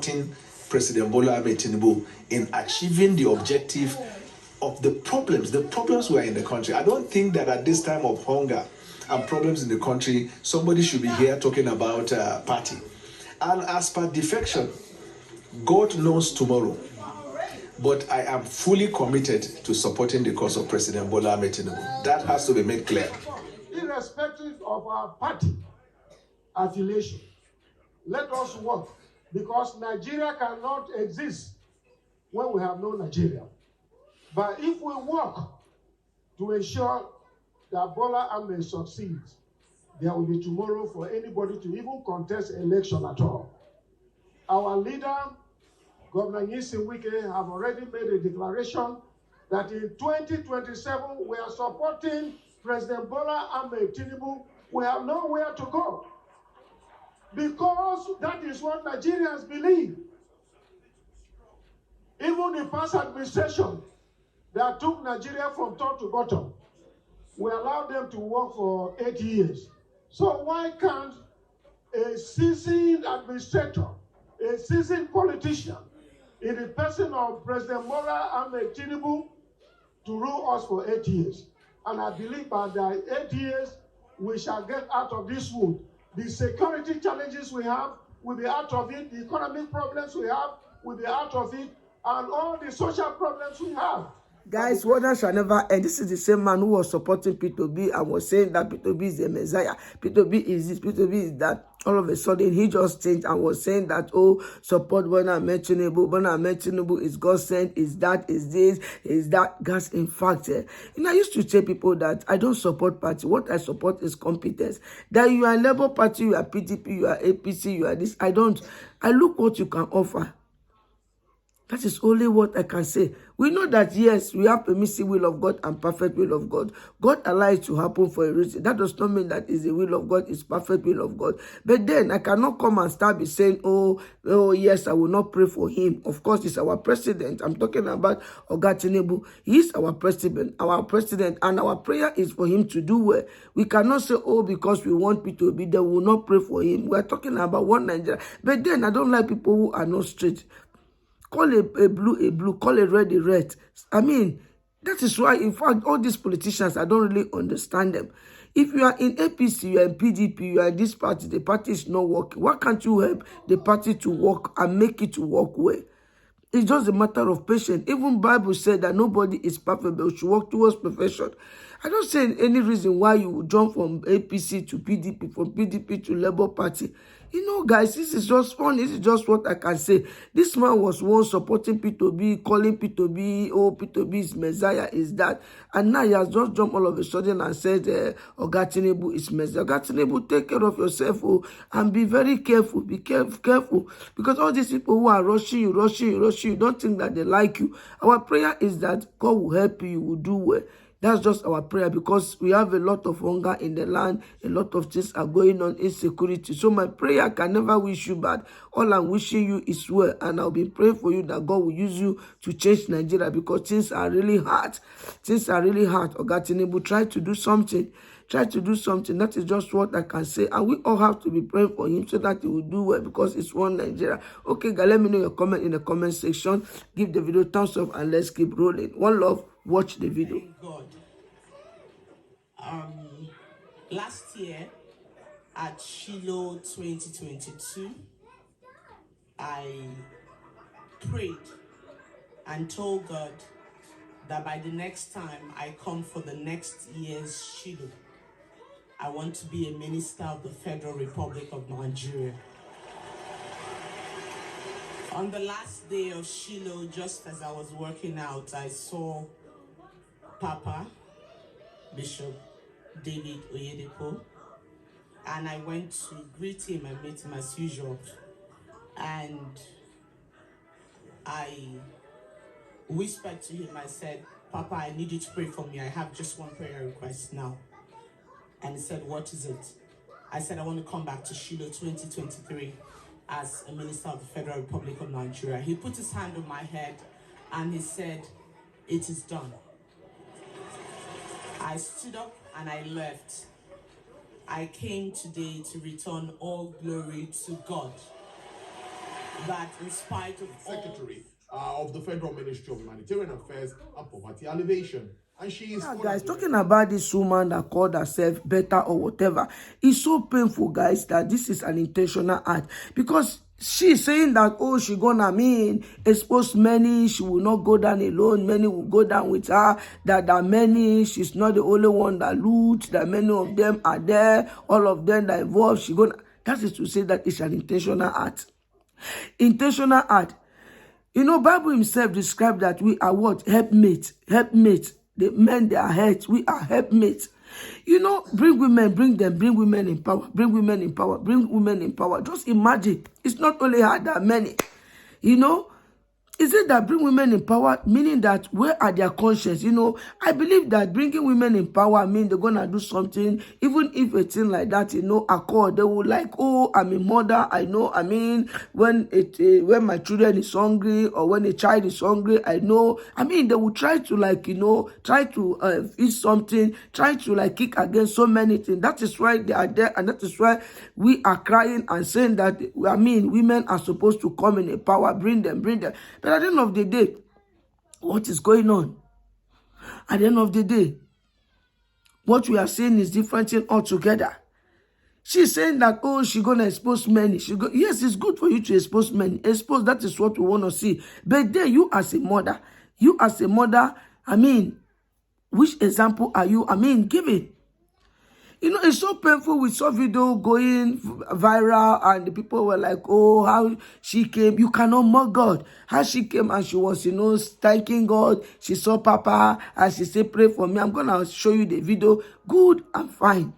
supporting President Bola Ahmed Tinubu in achieving the objective of the problems we are in the country. I don't think that at this time of hunger and problems in the country, somebody should be here talking about party. And as per defection, God knows tomorrow. But I am fully committed to supporting the cause of President Bola Ahmed Tinubu. That has to be made clear. Irrespective of our party affiliation, let us work, because Nigeria cannot exist when we have no Nigeria. But if we work to ensure that Bola Ahmed succeeds, there will be tomorrow for anybody to even contest election at all. Our leader, Governor Nyesom Wike, have already made a declaration that in 2027 we are supporting President Bola Ahmed Tinubu. We have nowhere to go, because that is what Nigerians believe. Even the past administration that took Nigeria from top to bottom, we allowed them to work for 8 years. So why can't a seasoned administrator, a seasoned politician, in the person of President Bola Ahmed Tinubu, to rule us for 8 years? And I believe by the 8 years, we shall get out of this wood. The security challenges we have will be out of it. The economic problems we have will be out of it. And all the social problems we have. Guys, wonders shall never end. This is the same man who was supporting PDP and was saying that PDP is the Messiah. PDP is this, PDP is that. All of a sudden, he just changed and was saying that, oh, support Bola Ahmed Tinubu. Bola Ahmed Tinubu is God sent, is that, is this, is that. Guys, in fact, I used to tell people that I don't support party. What I support is competence. That you are Labour Party, you are PDP, you are APC, you are this. I don't. I look what you can offer. That is only what I can say. We know that, yes, we have permissive will of God and perfect will of God. God allows it to happen for a reason. That does not mean that is the will of God, it's perfect will of God. But then I cannot come and start be saying, oh, yes, I will not pray for him. Of course, he's our president. I'm talking about Oga Tinubu. He is our president, and our prayer is for him to do well. We cannot say, oh, because we want people to be there, we will not pray for him. We are talking about one Nigeria. But then I don't like people who are not straight. Call a blue, call a red. I mean, that is why, in fact, all these politicians, I don't really understand them. If you are in APC, you are in PDP, you are in this party, the party is not working. Why can't you help the party to work and make it to work well? It's just a matter of patience. Even Bible said that nobody is perfect, but we should work towards perfection. I don't see any reason why you jump from APC to PDP, from PDP to Labour Party. You know, guys, this is just fun. This is just what I can say. This man was once supporting P2B, calling P2B, oh, P2B is Messiah, is that. And now he has just jumped all of a sudden and said, Oga Tinubu is Messiah. Oga Tinubu, take care of yourself, oh, and be very careful. Be careful. Because all these people who are rushing you, don't think that they like you. Our prayer is that God will help you, you will do well. That's just our prayer, because we have a lot of hunger in the land. A lot of things are going on, insecurity. So my prayer can never wish you bad. All I'm wishing you is well. And I'll be praying for you that God will use you to change Nigeria, because things are really hard. Things are really hard. Oga Tinubu, try to do something. Try to do something. That is just what I can say. And we all have to be praying for him so that he will do well, because it's one Nigeria. Okay, guys, let me know your comment in the comment section. Give the video a thumbs up and let's keep rolling. One love. Watch the video. Thank God. Last year at Shiloh 2022, I prayed and told God that by the next time I come for the next year's Shiloh, I want to be a minister of the Federal Republic of Nigeria. On the last day of Shiloh, just as I was working out, I saw Papa, Bishop David Oyedepo, and I went to greet him and meet him as usual. And I whispered to him, I said, Papa, I need you to pray for me. I have just one prayer request now. And he said, what is it? I said, I want to come back to Shiloh 2023 as a minister of the Federal Republic of Nigeria. He put his hand on my head and he said, it is done. I stood up and I left. I came today to return all glory to God. that in spite of Secretary of the Federal Ministry of Humanitarian Affairs and Poverty Alleviation. And she is guys, talking about this woman that called herself Betta or whatever, it's so painful, guys, that this is an intentional act, because she's saying that, oh, she gonna expose many, she will not go down alone, many will go down with her, that many, she's not the only one that loot, that many of them are there, all of them that involved, she gonna, that is to say that it's an intentional act. Intentional act. You know, Bible himself described that we are what? Helpmates. Helpmates. The men, they are heads. We are helpmates. You know, bring women, bring them, bring women in power, bring women in power, bring women in power. Just imagine, it's not only her, there are many. You know, is it that bring women in power, meaning that where are their conscience? You know, I believe that bringing women in power means they're going to do something, even if a thing like that, you know, accord, they will like, oh, I'm a mother, I know, I mean, when my children is hungry, or when a child is hungry, I know, I mean, they will try to like, you know, try to eat something, try to like kick against so many things. That is why they are there, and that is why we are crying and saying that, I mean, women are supposed to come in a power, bring them, bring them. But at the end of the day, what is going on? At the end of the day, what we are saying is different thing altogether. She's saying that, oh, she's going to expose many. Yes, it's good for you to expose many. Expose, that is what we want to see. But then you as a mother, I mean, which example are you, giving? You know, it's so painful. We saw video going viral and the people were like, oh, how she came. You cannot mock God. How she came and she was, you know, thanking God. She saw Papa and she said, pray for me. I'm going to show you the video. Good and fine.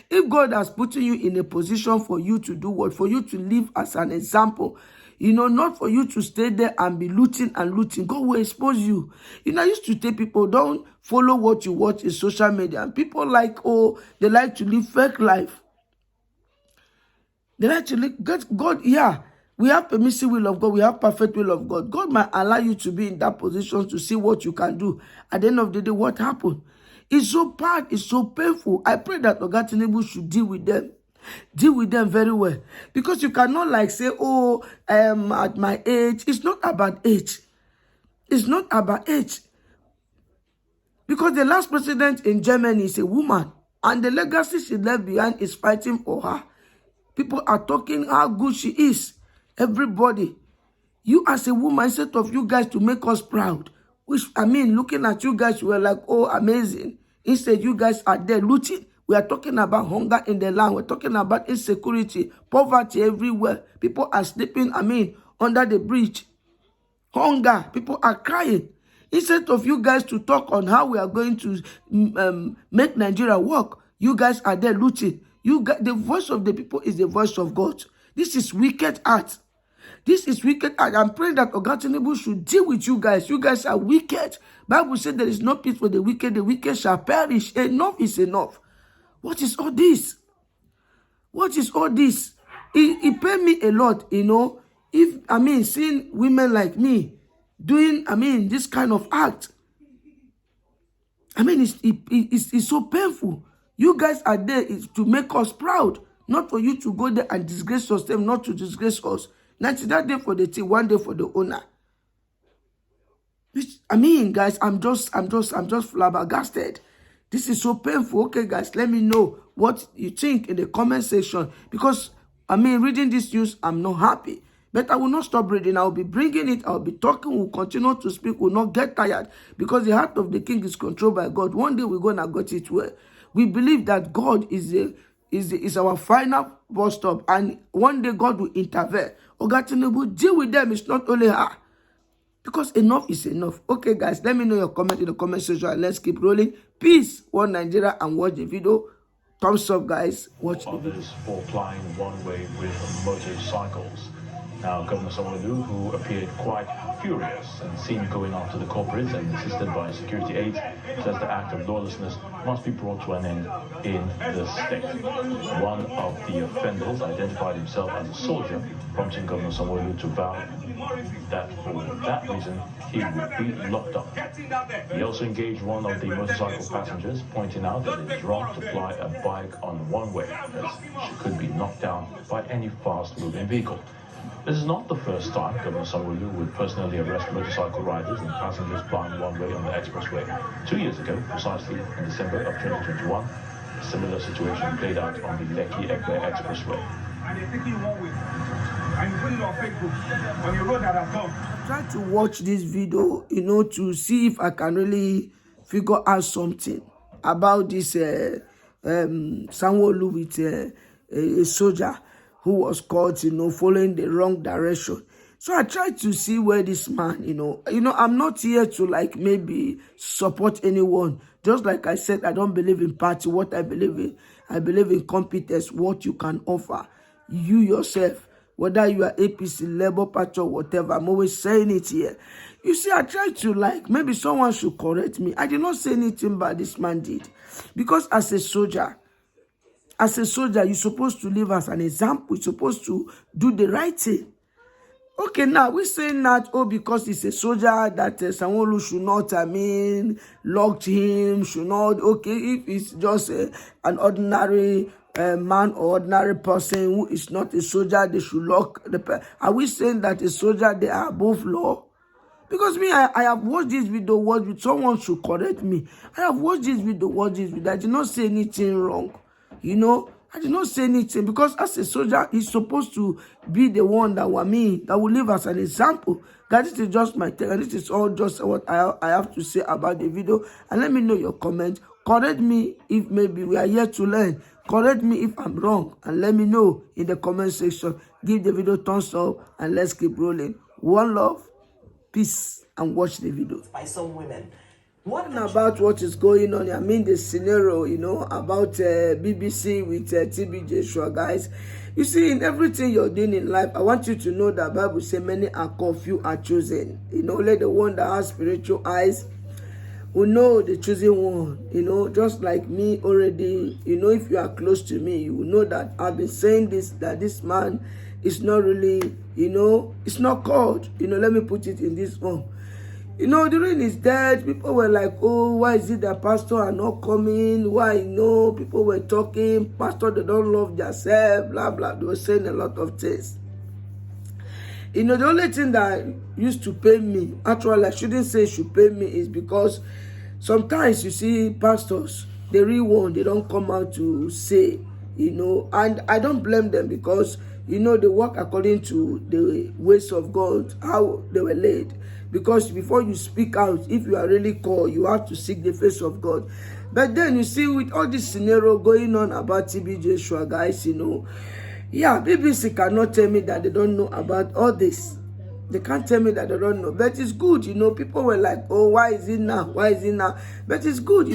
If God has put you in a position for you to do what? For you to live as an example. You know, not for you to stay there and be looting and looting. God will expose you. You know, I used to tell people, don't follow what you watch in social media. And people like, oh, they like to live fake life. They like to live, God, yeah. We have permissive will of God. We have perfect will of God. God might allow you to be in that position to see what you can do. At the end of the day, what happened? It's so bad. It's so painful. I pray that Secrets.Tinubu should deal with them. Deal with them very well. Because you cannot like say, oh, at my age. It's not about age. It's not about age. Because the last president in Germany is a woman. And the legacy she left behind is fighting for her. People are talking how good she is. Everybody. You as a woman, instead of you guys to make us proud. Which, looking at you guys, you were like, oh, amazing. Instead, you guys are there looting. We are talking about hunger in the land. We're talking about insecurity, poverty everywhere. People are sleeping, under the bridge. Hunger. People are crying. Instead of you guys to talk on how we are going to make Nigeria work, you guys are there looting. The voice of the people is the voice of God. This is wicked art. This is wicked art. I'm praying that Secrets.Tinubu should deal with you guys. You guys are wicked. Bible said there is no peace for the wicked. The wicked shall perish. Enough is enough. What is all this? What is all this? It paid me a lot, you know. If, seeing women like me doing, this kind of act. It's so painful. You guys are there to make us proud. Not for you to go there and disgrace yourself, not to disgrace us. Not that day for the team, one day for the owner. Guys, I'm just flabbergasted. This is so painful. Okay, guys, let me know what you think in the comment section. Because, reading this news, I'm not happy. But I will not stop reading. I will be bringing it. I will be talking. We will continue to speak. We will not get tired. Because the heart of the king is controlled by God. One day we're going to get it well. We believe that God is our final bus stop. And one day God will intervene. Secrets.Tinubu, deal with them. It's not only her. Because enough is enough. Okay, guys, let me know your comment in the comment section and let's keep rolling. Peace. One Nigeria and watch the video. Thumbs up, guys. Watch the video. Others for flying one way with motorcycles. Now, Governor Sanwo-Olu, who appeared quite furious and seen going after the culprits and assisted by security aides, says the act of lawlessness must be brought to an end in the state. One of the offenders identified himself as a soldier, prompting Governor Sanwo-Olu to vow that for that reason he would be locked up. He also engaged one of the motorcycle passengers, pointing out that it is wrong to fly a bike on one way, as she could be knocked down by any fast-moving vehicle. This is not the first time Governor Sanwo-Olu would personally arrest motorcycle riders and passengers plying one way on the expressway. 2 years ago, precisely in December of 2021, a similar situation played out on the Lekki-Egbe expressway. And they're taking you one way, and you put it on Facebook, on your road that are done. I tried to watch this video, to see if I can really figure out something about this Sanwo-Olu with a soldier who was caught, following the wrong direction. So I tried to see where this man, I'm not here to maybe support anyone. Just like I said, I don't believe in party. What I believe in competence, what you can offer. You yourself, whether you are APC, Labour Party, or whatever, I'm always saying it here. You see, I tried to maybe someone should correct me. I did not say anything bad this man did. Because as a soldier, you're supposed to live as an example. You're supposed to do the right thing. Okay, now we're saying that, because he's a soldier, that Sanwo-Olu should not, locked him, should not, if it's just an ordinary man or ordinary person who is not a soldier, they should lock the person. Are we saying that a soldier, they are above law? Because me, I have watched this video, someone should correct me. I have watched this video, I did not say anything wrong. I did not say anything, because as a soldier, he's supposed to be the one that will live as an example. That is just my take, and this is all just what I have to say about the video. And let me know your comment. Correct me if maybe we are here to learn. Correct me if I'm wrong, and let me know in the comment section. Give the video thumbs up, and let's keep rolling. One love, peace, and watch the video. By some women. About what is going on, the scenario, about BBC with TB Joshua, guys. You see, in everything you're doing in life, I want you to know that Bible says many are called, few are chosen. Let the one that has spiritual eyes who know the chosen one, just like me already, if you are close to me, you will know that I've been saying this, that this man is not really, it's not called. Let me put it in this form. During his death, people were like, why is it that pastor are not coming? Why? People were talking, pastor, they don't love themselves, blah, blah. They were saying a lot of things. The only thing that used to pain me, actually, I shouldn't say it should pain me, is because sometimes you see pastors, the real one, they don't come out to say, and I don't blame them, because, they work according to the ways of God, how they were laid. Because before you speak out, if you are really called, you have to seek the face of God. But then you see, with all this scenario going on about TB Joshua, guys, BBC cannot tell me that they don't know about all this. They can't tell me that they don't know. But it's good, people were like, why is it now? Why is it now? But it's good,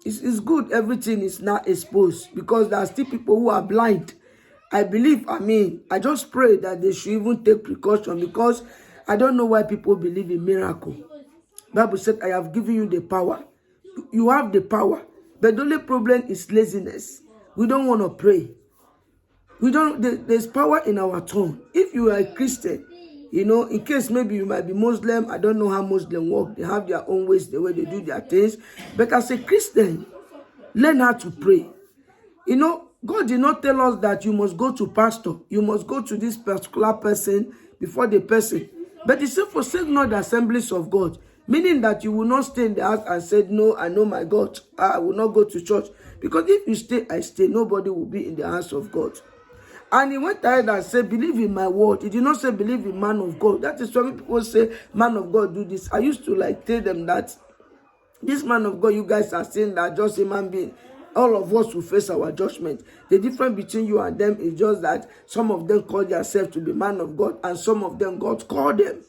It's good, everything is now exposed, because there are still people who are blind. I believe, I just pray that they should even take precaution, because I don't know why people believe in miracle. Bible said, I have given you the power. You have the power. But the only problem is laziness. We don't want to pray. There's power in our tongue. If you are a Christian, in case maybe you might be Muslim, I don't know how Muslims work. They have their own ways, the way they do their things. But as a Christian, learn how to pray. God did not tell us that you must go to pastor. You must go to this particular person before the person. But he said, forsake not the assemblies of God. Meaning that you will not stay in the house and say, no, I know my God. I will not go to church. Because if you stay, I stay. Nobody will be in the house of God. And he went ahead and said, believe in my word. He did not say, believe in man of God. That is why people say, man of God, do this. I used to tell them that this man of God, you guys are saying that just a man being. All of us will face our judgment. The difference between you and them is just that some of them call themselves to be man of God, and some of them, God called them.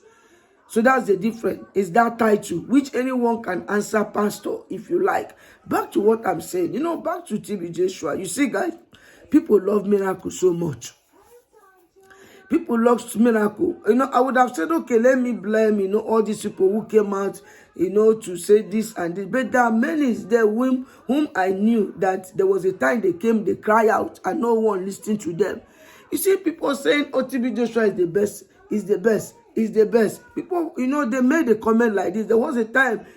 So that's the difference. It's that title, which anyone can answer pastor if you like. Back to what I'm saying. Back to TB Joshua. You see, guys, people love miracles so much. People love miracle. I would have said, okay, let me blame, all these people who came out, to say this and this. But there are many there whom I knew that there was a time they came, they cry out, and no one listened to them. You see people saying, TB Joshua is the best, is the best, is the best. People, they made a comment like this. There was a time,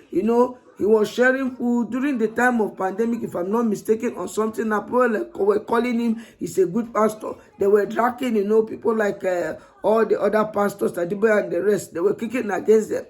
He was sharing food during the time of pandemic, if I'm not mistaken, or something. People were calling him, he's a good pastor. They were dragging, people like all the other pastors, Tadibo and the rest. They were kicking against them.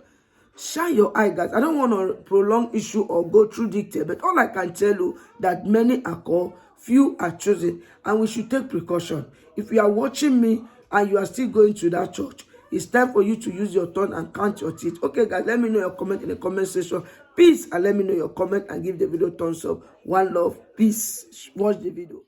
Shine your eye, guys. I don't want to prolong issue or go through detail, but all I can tell you that many are called, few are chosen, and we should take precaution. If you are watching me and you are still going to that church, it's time for you to use your tongue and count your teeth. Okay, guys, let me know your comment in the comment section. Peace, and let me know your comment and give the video thumbs up. One love, peace. Watch the video.